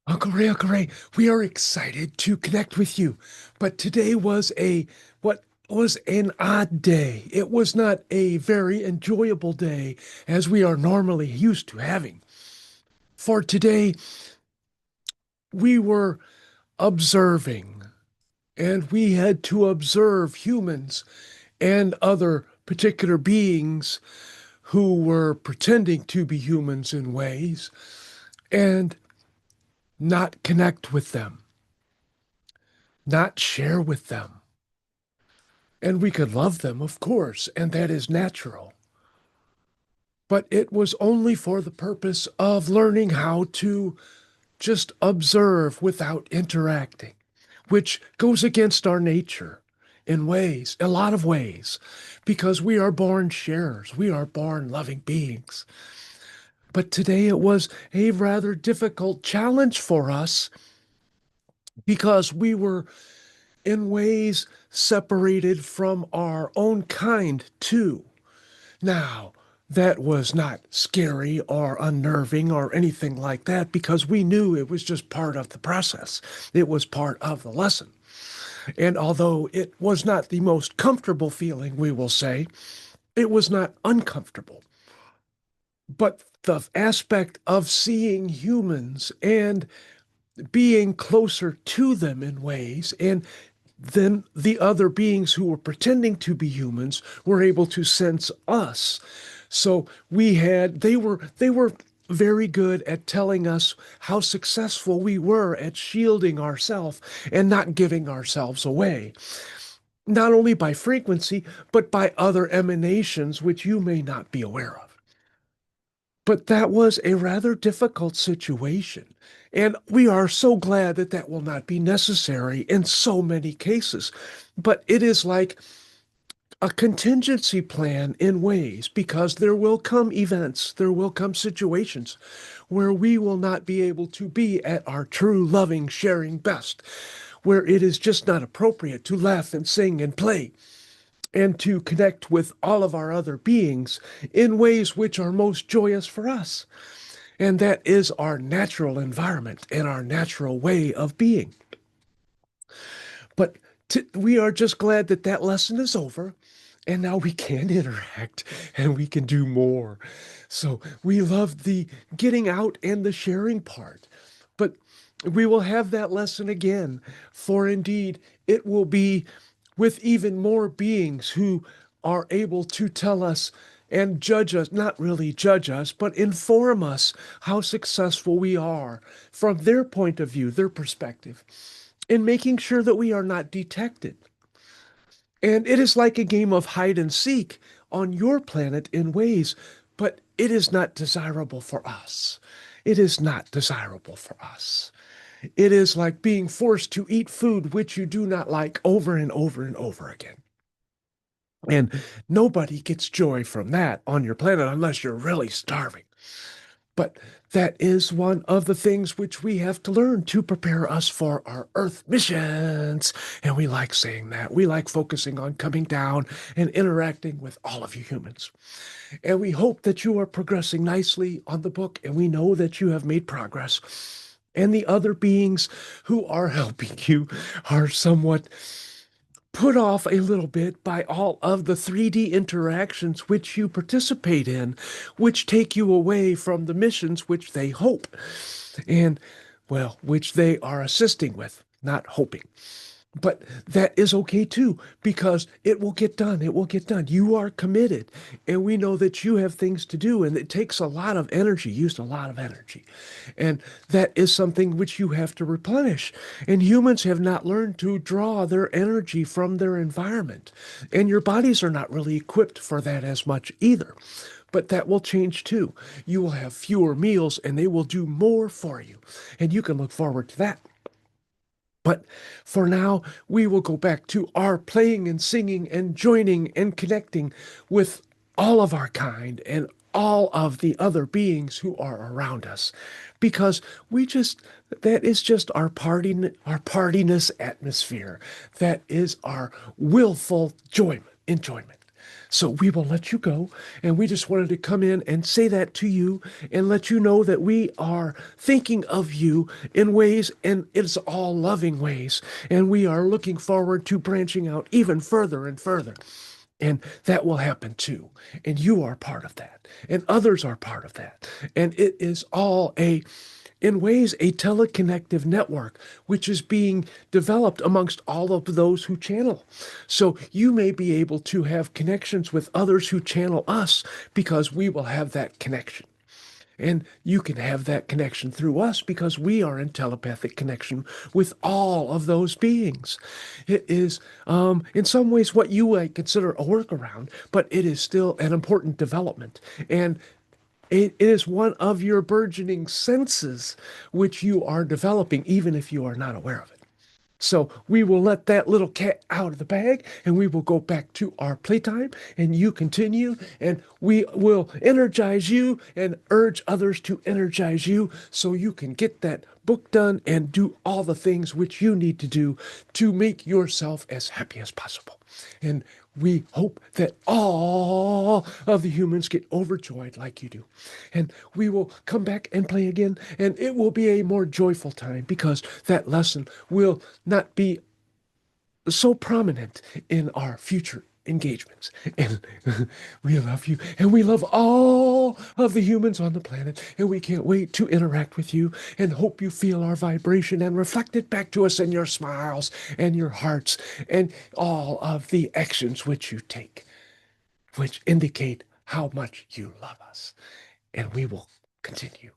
Uncle Ray, we are excited to connect with you. But today was what was an odd day. It was not a very enjoyable day as we are normally used to having. For today, we were observing, and we had to observe humans and other particular beings who were pretending to be humans in ways and not connect with them, not share with them. And we could love them, of course, and that is natural. But it was only for the purpose of learning how to just observe without interacting, which goes against our nature in ways, a lot of ways, because we are born sharers, we are born loving beings. But today it was a rather difficult challenge for us because we were in ways separated from our own kind too. Now, that was not scary or unnerving or anything like that because we knew it was just part of the process. It was part of the lesson. And although it was not the most comfortable feeling, we will say, it was not uncomfortable. But the aspect of seeing humans and being closer to them in ways, and then the other beings who were pretending to be humans were able to sense us. So they were very good at telling us how successful we were at shielding ourselves and not giving ourselves away, not only by frequency, but by other emanations which you may not be aware of. But that was a rather difficult situation. And we are so glad that that will not be necessary in so many cases. But it is like a contingency plan in ways because there will come events, there will come situations where we will not be able to be at our true loving, sharing best, where it is just not appropriate to laugh and sing and play and to connect with all of our other beings in ways which are most joyous for us. And that is our natural environment and our natural way of being. But we are just glad that that lesson is over. And now we can interact and we can do more. So we love the getting out and the sharing part. But we will have that lesson again, for indeed it will be with even more beings who are able to tell us and judge us, not really judge us, but inform us how successful we are from their point of view, their perspective, in making sure that we are not detected. And it is like a game of hide and seek on your planet in ways, but it is not desirable for us. It is not desirable for us. It is like being forced to eat food which you do not like over and over and over again. And nobody gets joy from that on your planet unless you're really starving. But that is one of the things which we have to learn to prepare us for our Earth missions. And we like saying that. We like focusing on coming down and interacting with all of you humans. And we hope that you are progressing nicely on the book, and we know that you have made progress. And the other beings who are helping you are somewhat put off a little bit by all of the 3D interactions which you participate in, which take you away from the missions which they hope and, well, which they are assisting with, not hoping. But that is okay too, because it will get done. It will get done. You are committed, and we know that you have things to do, and it takes a lot of energy, used a lot of energy. And that is something which you have to replenish. And humans have not learned to draw their energy from their environment. And your bodies are not really equipped for that as much either. But that will change too. You will have fewer meals, and they will do more for you. And you can look forward to that. But for now, we will go back to our playing and singing and joining and connecting with all of our kind and all of the other beings who are around us. Because that is just our partiness atmosphere. That is our willful enjoyment. So we will let you go. And we just wanted to come in and say that to you and let you know that we are thinking of you in ways, and it's all loving ways. And we are looking forward to branching out even further and further. And that will happen too. And you are part of that. And others are part of that. And it is all in ways, a teleconnective network, which is being developed amongst all of those who channel. So you may be able to have connections with others who channel us because we will have that connection. And you can have that connection through us because we are in telepathic connection with all of those beings. It is, in some ways, what you might consider a workaround, but it is still an important development. And it is one of your burgeoning senses which you are developing, even if you are not aware of it. So we will let that little cat out of the bag and we will go back to our playtime and you continue and we will energize you and urge others to energize you so you can get that book done and do all the things which you need to do to make yourself as happy as possible. And we hope that all of the humans get overjoyed like you do. And we will come back and play again, and it will be a more joyful time because that lesson will not be so prominent in our future engagements. And we love you, and we love all of the humans on the planet, and we can't wait to interact with you and hope you feel our vibration and reflect it back to us in your smiles and your hearts and all of the actions which you take, which indicate how much you love us. And we will continue.